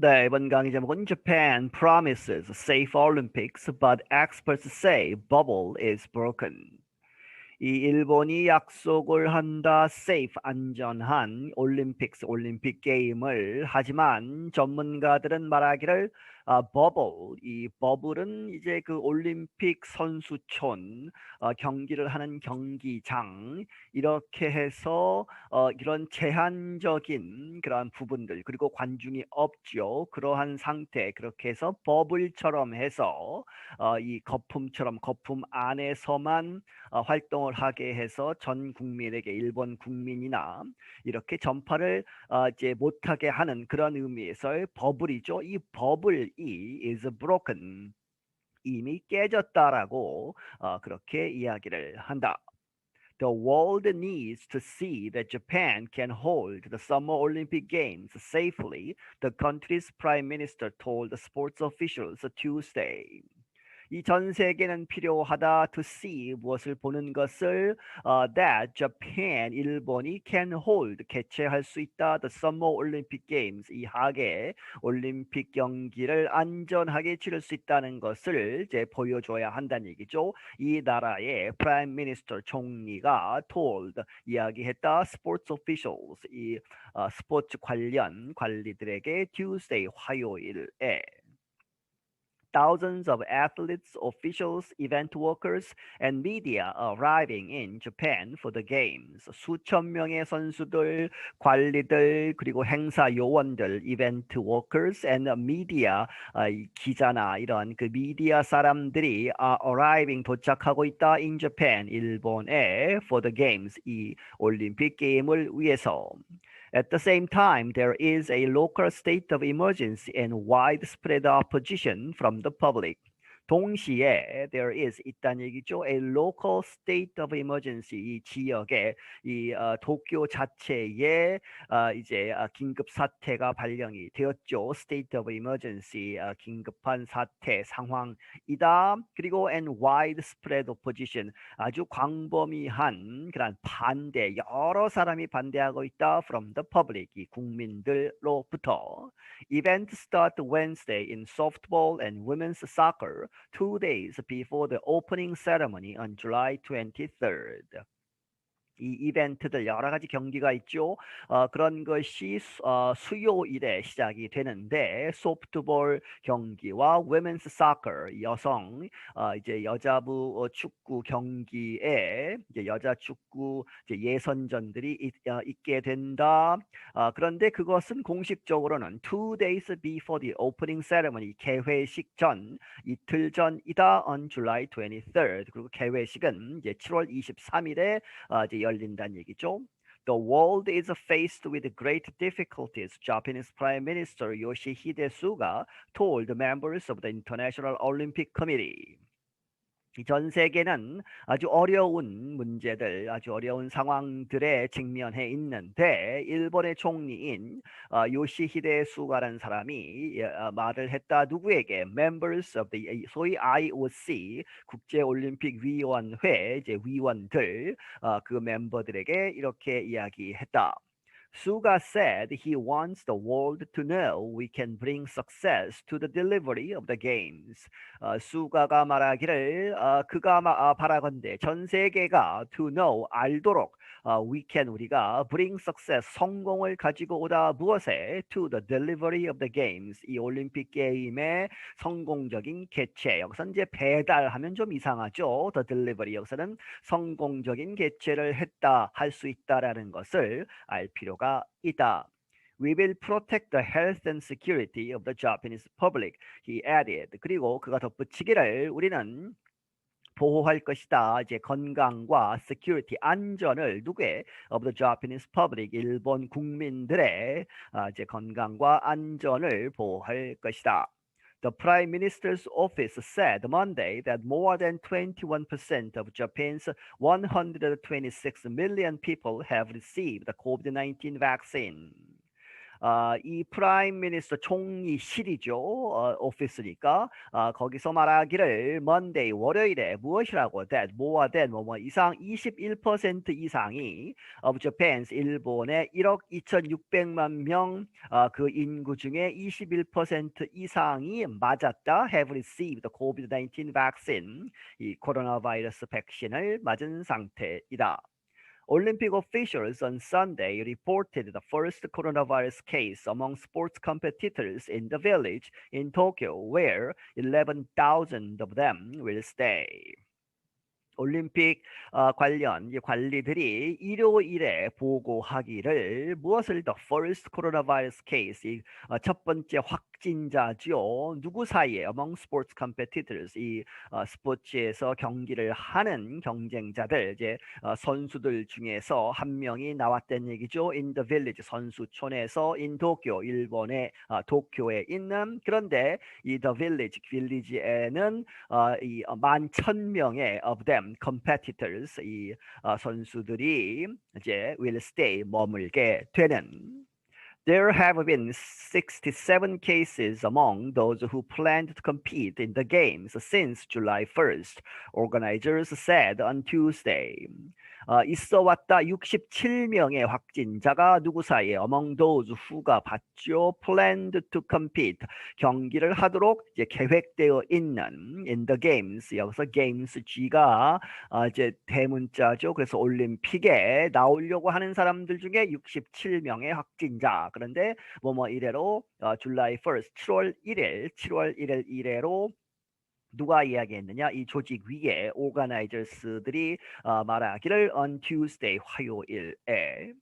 네, 이번 강의 제목은 Japan promises safe Olympics, but experts say bubble is broken. 이 일본이 약속을 한다, safe 안전한 올림픽 게임을 하지만 전문가들은 말하기를 버블, 이 버블은 이제 그 올림픽 선수촌, 경기를 하는 경기장 이렇게 해서 이런 제한적인 그러한 부분들 그리고 관중이 없죠. 그러한 상태 그렇게 해서 버블처럼 해서 이 거품 안에서만 활동을 하게 해서 전 국민에게 일본 국민이나 이렇게 전파를 이제 못하게 하는 그런 의미에서의 버블이죠. 이 버블이 is broken 이미 깨졌다라고 그렇게 이야기를 한다. The world needs to see that Japan can hold the Summer Olympic Games safely, the country's prime minister told the sports officials Tuesday. 이 전 세계는 필요하다 to see 무엇을 보는 것을 that Japan 일본이 can hold 개최할 수 있다 the Summer Olympic Games 이 하계 올림픽 경기를 안전하게 치를 수 있다는 것을 이제 보여줘야 한다는 얘기죠. 이 나라의 Prime Minister 총리가 told 이야기했다 sports officials 이 스포츠 관련 관리들에게 Tuesday 화요일에 Thousands of athletes, officials, event workers, and media arriving in Japan for the games. 수천 명의 선수들, 관리들, 그리고 행사 요원들, event workers, and media, 기자나 이런 그 미디어 사람들이 arriving 도착하고 있다 in Japan, 일본에 for the games, 이 올림픽 게임을 위해서. At the same time, there is a local state of emergency and widespread opposition from the public. 동시에 there is 있다는 얘기죠. A local state of emergency 이 지역에 이 도쿄 자체에 이제 긴급 사태가 발령이 되었죠. State of emergency 긴급한 사태 상황이다. 그리고 and widespread opposition 아주 광범위한 그런 반대 여러 사람이 반대하고 있다. From the public 이 국민들로부터. Events start Wednesday in softball and women's soccer. 2 days before the opening ceremony on July 23rd. 이 이벤트들 여러 가지 경기가 있죠. 그런 것이 수요일에 시작이 되는데 소프트볼 경기와 women's soccer 여성 이제 여자부 축구 경기에 이제 여자 축구 이제 예선전들이 있게 된다. 그런데 그것은 공식적으로는 2 days before the opening ceremony 개회식 전 이틀 전이다 on July 23rd. 그리고 개회식은 이제 7월 23일에 이제 열린다는 얘기죠. The world is faced with great difficulties, Japanese Prime Minister Yoshihide Suga told members of the International Olympic Committee. 전 세계는 아주 어려운 문제들, 아주 어려운 상황들에 직면해 있는데 일본의 총리인 요시히데 수가라는 사람이 말을 했다. 누구에게? Members of the 소위 IOC 국제올림픽위원회 이제 위원들 그 멤버들에게 이렇게 이야기했다. Suga said he wants the world to know we can bring success to the delivery of the games. 수가가 말하기를 그가 바라건대 전 세계가 to know 알도록 we can 우리가 bring success 성공을 가지고 오다 무엇에 to the delivery of the games 이 올림픽 게임의 성공적인 개최 여기서 이제 배달하면 좀 이상하죠. the delivery 여기서는 성공적인 개최를 했다 할 수 있다라는 것을 알 필요가 있다. We will protect the health and security of the Japanese public, he added. 그리고 그가 덧붙이기를 우리는 보호할 것이다. 이제 건강과 security 안전을 누구의 of the Japanese public 일본 국민들의 이제 건강과 안전을 보호할 것이다. The Prime Minister's office said Monday that more than 21% of Japan's 126 million people have received the COVID-19 vaccine. 이 프라임 미니스터 총리실이죠. 오피스니까 거기서 말하기를 Monday 월요일에 무엇이라고 that 뭐와 that 뭐 이상 21% 이상이 of Japan's 일본의 1억 2,600만 명 그 인구 중에 21% 이상이 맞았다 have received the COVID-19 vaccine 이 코로나 바이러스 백신을 맞은 상태이다. Olympic officials on Sunday reported the first coronavirus case among sports competitors in the village in Tokyo, where 11,000 of them will stay. 올림픽 관련 관리들이 일요일에 보고하기를 무엇을 the first coronavirus case 첫 번째 확진자죠. 누구 사이에 among sports competitors 이 스포츠에서 경기를 하는 경쟁자들 이제 선수들 중에서 한 명이 나왔다는 얘기죠. In the village 선수촌에서 in Tokyo 일본의 도쿄에 있는 그런데 이 the village에는 이 11,000명의 of them competitors 이 선수들이 이제 will stay 머물게 되는. There have been 67 cases among those who planned to compete in the games since July 1st, organizers said on Tuesday. 있어 왔다 67명의 확진자가 누구 사이에 among those who가 봤죠. planned to compete 경기를 하도록 이제 계획되어 있는 in the games 여기서 games G가 이제 대문자죠. 그래서 올림픽에 나오려고 하는 사람들 중에 67명의 확진자. 그런데 이래로 July 1st 7월 1일 이래로 누가 이야기했느냐? 이 조직 위에 오가나이저스들이 말하기를 on Tuesday 화요일에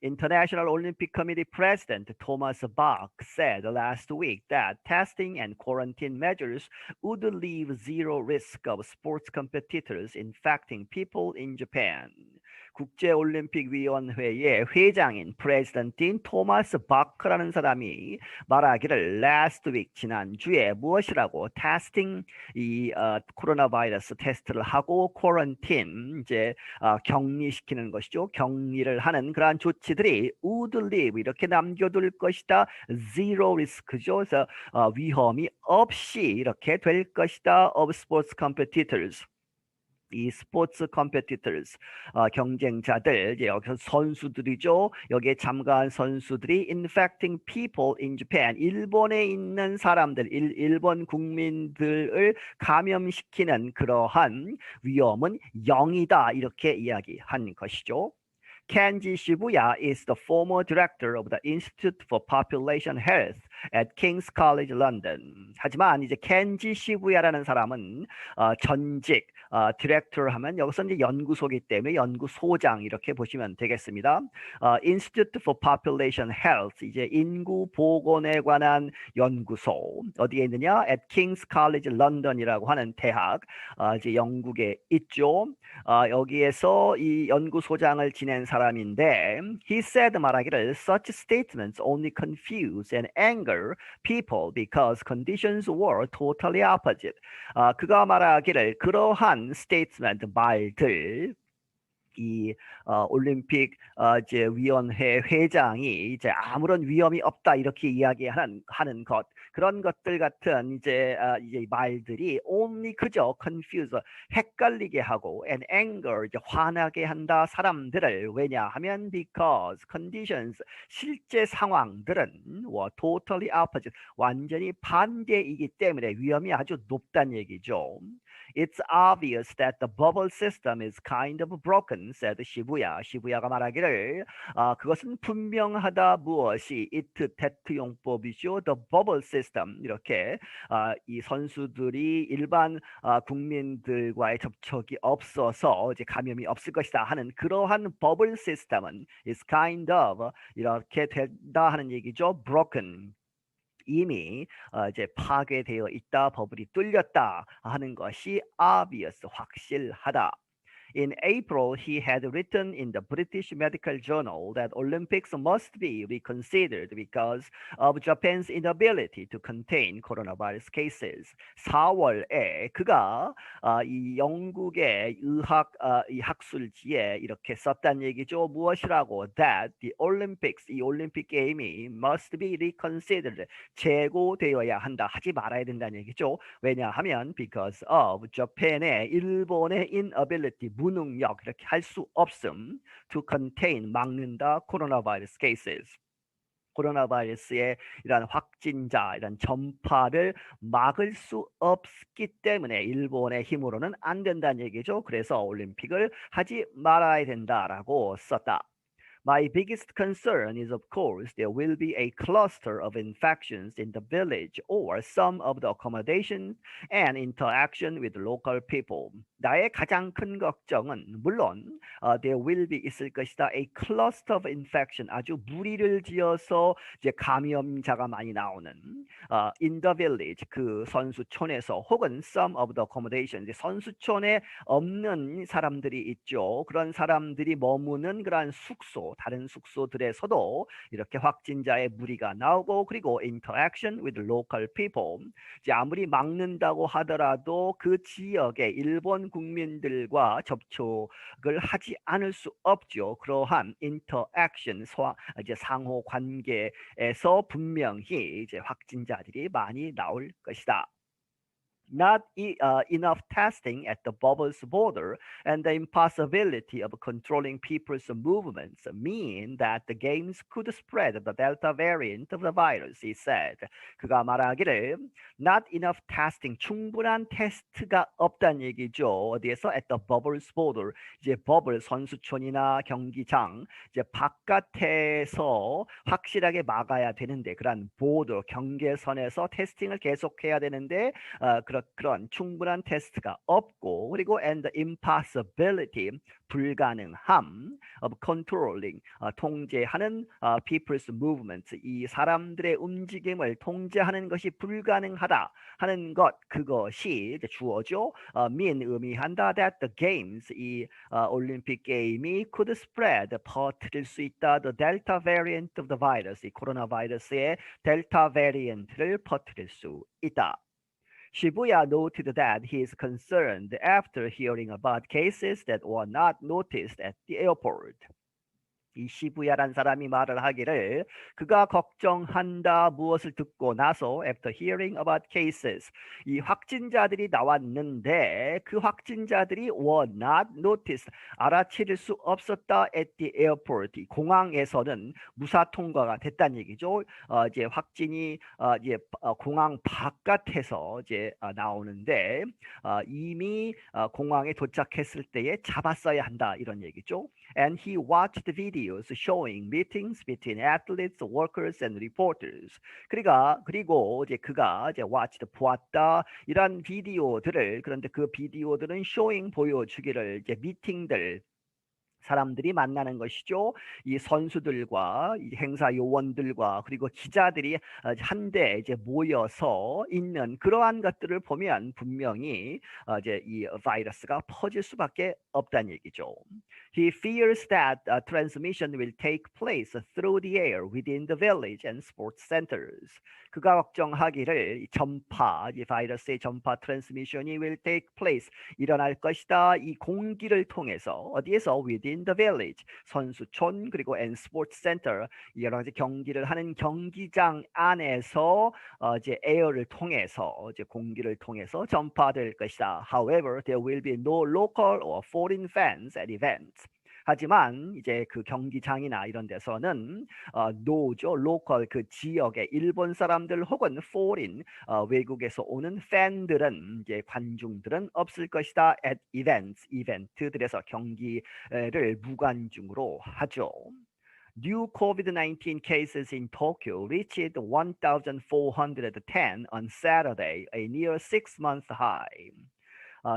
International Olympic Committee President Thomas Bach said last week that testing and quarantine measures would leave zero risk of sports competitors infecting people in Japan. 국제올림픽위원회의 회장인 프레지던트인 토마스 바크라는 사람이 말하기를 last week 지난주에 무엇이라고 테스팅 이 코로나 바이러스 테스트를 하고 quarantine 이제 격리시키는 것이죠. 격리를 하는 그러한 조치들이 would leave 이렇게 남겨둘 것이다. zero risk죠. 그래서 위험이 없이 이렇게 될 것이다. of sports competitors. 이 스포츠 컴페티터스 경쟁자들 이제 여기서 선수들이죠. 여기에 참가한 선수들이 infecting people in Japan 일본에 있는 사람들 일본 국민들을 감염시키는 그러한 위험은 0이다 이렇게 이야기한 것이죠. Kenji Shibuya is the former director of the Institute for Population Health at King's College London. 하지만 이제 켄지 시부야라는 사람은 전직 디렉터 하면 여기서 이제 연구소이기 때문에 연구소장 이렇게 보시면 되겠습니다. Institute for Population Health 이제 인구 보건에 관한 연구소 어디에 있느냐? at King's College London이라고 하는 대학 이제 영국에 있죠. 여기에서 이 연구소장을 지낸 사람인데 he said 말하기를 such statements only confuse and anger people because conditions were totally opposite. 그가 말하기를 그러한 statement 말들 이 올림픽 이제 위원회 회장이 이제 아무런 위험이 없다 이렇게 이야기하는 것 그런 것들 같은 이제 말들이 only 그저 confuse 헷갈리게 하고 and anger 이제 화나게 한다 사람들을 왜냐하면 because conditions 실제 상황들은 were totally opposite 완전히 반대이기 때문에 위험이 아주 높다는 얘기죠. It's obvious that the bubble system is kind of broken, said 시부야. 시부야가 말하기를 그것은 분명하다 무엇이 it that 용법이죠. The bubble system 이렇게 이 선수들이 일반 국민들과의 접촉이 없어서 이제 감염이 없을 것이다 하는 그러한 버블 시스템은 is kind of 이렇게 된다 하는 얘기죠. broken. 이미 이제 파괴되어 있다, 버블이 뚫렸다 하는 것이 obvious, 확실하다. In April, he had written in the British Medical Journal that Olympics must be reconsidered because of Japan's inability to contain coronavirus cases. 4월에 그가 이 영국의 이 학술지에 이렇게 썼단 얘기죠. 무엇이라고? That the Olympics, 이 올림픽 게임이 must be reconsidered, 재고되어야 한다, 하지 말아야 된다는 얘기죠. 왜냐하면 because of Japan의 일본의 inability, 무능력, 이렇게 할 수 없음, to contain, 막는다, coronavirus cases. 코로나바이러스의 이런 확진자, 이런 전파를 막을 수 없기 때문에 일본의 힘으로는 안 된다는 얘기죠. 그래서 올림픽을 하지 말아야 된다라고 썼다. My biggest concern is, of course, there will be a cluster of infections in the village or some of the accommodation and interaction with local people. 나의 가장 큰 걱정은 물론 there will be 있을 것이다. A cluster of infection, 아주 무리를 지어서 이제 감염자가 많이 나오는 in the village, 그 선수촌에서, 혹은 some of the accommodation, 이제 선수촌에 없는 사람들이 있죠. 그런 사람들이 머무는 그러한 숙소, 다른 숙소들에서도 이렇게 확진자의 무리가 나오고, 그리고 interaction with local people, 이제 아무리 막는다고 하더라도 그 지역의 일본 국민들과 접촉을 하지 않을 수 없죠. 그러한 interaction, 이제 상호 관계에서 분명히 이제 확진자들이 많이 나올 것이다. Not enough testing at the bubble's border and the impossibility of controlling people's movements mean that the games could spread the Delta variant of the virus, he said. 그가 말하기를 not enough testing, 충분한 테스트가 없다는 얘기죠. 어디에서? At the bubble's border, 이제 버블, 선수촌이나 경기장, 이제 바깥에서 확실하게 막아야 되는데, 그런 보더, 경계선에서 테스팅을 계속해야 되는데 그런 충분한 테스트가 없고, 그리고 and the impossibility, 불가능함 of controlling, 통제하는 people's movements, 이 사람들의 움직임을 통제하는 것이 불가능하다 하는 것, 그것이 이제 주어죠. mean, 의미한다 that the games, 이 올림픽 게임이 could spread, 퍼뜨릴 수 있다, the delta variant of the virus, 이 코로나 바이러스의 델타 베리언트를 퍼뜨릴 수 있다. Shibuya noted that he is concerned after hearing about cases that were not noticed at the airport. 이 시부야란 사람이 말을 하기를 그가 걱정한다, 무엇을 듣고 나서, after hearing about cases, 이 확진자들이 나왔는데 그 확진자들이 were not noticed, 알아채릴 수 없었다, at the airport, 공항에서는 무사 통과가 됐다는 얘기죠. 이제 확진이 이제 공항 바깥에서 이제 나오는데 이미 공항에 도착했을 때에 잡았어야 한다, 이런 얘기죠. And he watched videos showing meetings between athletes, workers, and reporters. 그리고 이제 그가 이제 watched, 보았다, 이런 비디오들을, 그런데 그 비디오들은 showing, 보여주기를, 이제 미팅들, 사람들이 만나는 것이죠. 이 선수들과 이 행사 요원들과 그리고 기자들이 한데 이제 모여서 있는 그러한 것들을 보면 분명히 이제 이 바이러스가 퍼질 수밖에 없다는 얘기죠. He fears that transmission will take place through the air within the village and sports centers. 그가 걱정하기를 전파, 이 바이러스의 전파, transmission이 will take place, 일어날 것이다, 이 공기를 통해서, 어디에서? within the village, 선수촌, 그리고 and sports center, 여러 가지 경기를 하는 경기장 안에서 이제 에어를 통해서, 이제 공기를 통해서 전파될 것이다. However, there will be no local or foreign fans at events. 하지만 이제 그 경기장이나 이런 데서는 노죠, 로컬, 그 지역의 일본 사람들 혹은 foreign, 외국에서 오는 팬들은, 이제 관중들은 없을 것이다. at events, 이벤트들에서 경기를 무관중으로 하죠. New COVID-19 cases in Tokyo reached 1,410 on Saturday, a near 6-month high.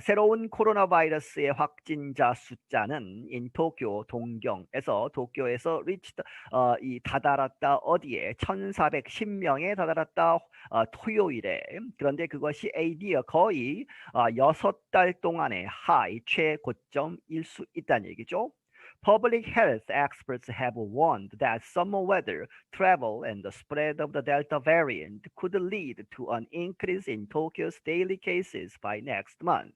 새로운 코로나 바이러스의 확진자 숫자는 in 도쿄 동경에서 도쿄에서 reached 다다랐다 어디에 1410명에 다다랐다 토요일에. 그런데 그것이 AD 거의 6달 동안의 하이 최고점일 수 있다는 얘기죠. Public health experts have warned that summer weather, travel, and the spread of the Delta variant could lead to an increase in Tokyo's daily cases by next month.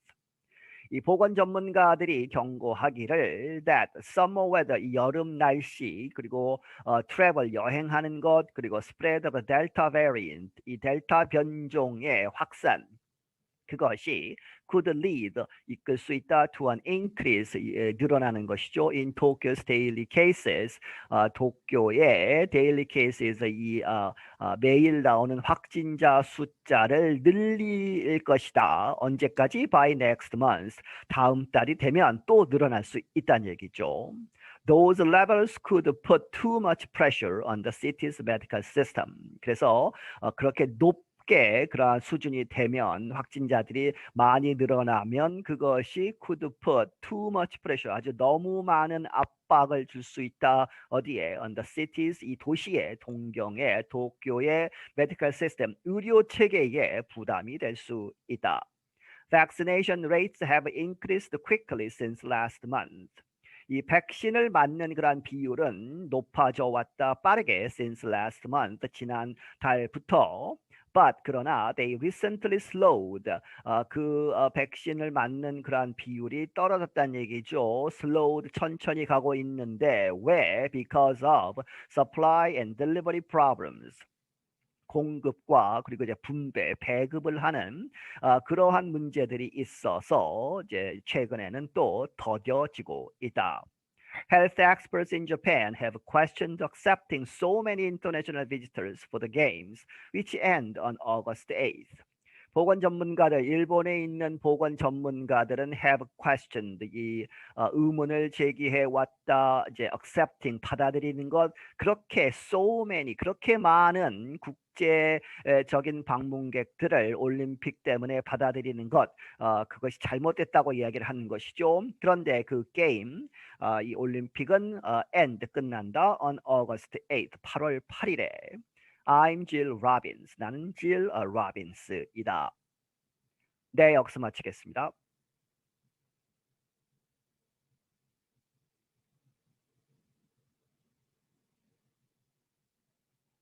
이 보건 전문가들이 경고하기를 that summer weather, 이 여름 날씨, 그리고 travel, 여행하는 것, 그리고 spread of the Delta variant, 이 델타 변종의 확산, 그것이 could lead, 이끌 수 있다 to an increase, 늘어나는 것이죠. in Tokyo's daily cases, 도쿄의 daily cases, 매일 나오는 확진자 숫자를 늘릴 것이다. 언제까지? by next month, 다음 달이 되면 또 늘어날 수 있다는 얘기죠. Those levels could put too much pressure on the city's medical system. 그래서 그렇게 그러한 수준이 되면, 확진자들이 많이 늘어나면 그것이 could put too much pressure, 아주 너무 많은 압박을 줄 수 있다. 어디에? on the cities, 이 도시의, 동경의, 도쿄의 medical system, 의료 체계에 부담이 될 수 있다. Vaccination rates have increased quickly since last month. 이 백신을 맞는 그러한 비율은 높아져 왔다 빠르게 since last month, 지난 달부터. But 그러나 they recently slowed, 백신을 맞는 그러한 비율이 떨어졌다는 얘기죠. slowed, 천천히 가고 있는데 왜? Because of supply and delivery problems. 공급과 그리고 이제 분배, 배급을 하는 그러한 문제들이 있어서 이제 최근에는 또 더뎌지고 있다. Health experts in Japan have questioned accepting so many international visitors for the games, which end on August 8th. 보건 전문가들, 일본에 있는 보건 전문가들은 have questioned, 이 의문을 제기해 왔다. 이제 accepting, 받아들이는 것, 그렇게 so many, 그렇게 많은 국제적인 방문객들을 올림픽 때문에 받아들이는 것, 그것이 잘못됐다고 이야기를 하는 것이죠. 그런데 그 게임, 이 올림픽은 end, 끝난다. on August 8th, 8월 8일에. I'm Jill Robbins. 나는 Jill Robbins이다. 네, 여기서 마치겠습니다.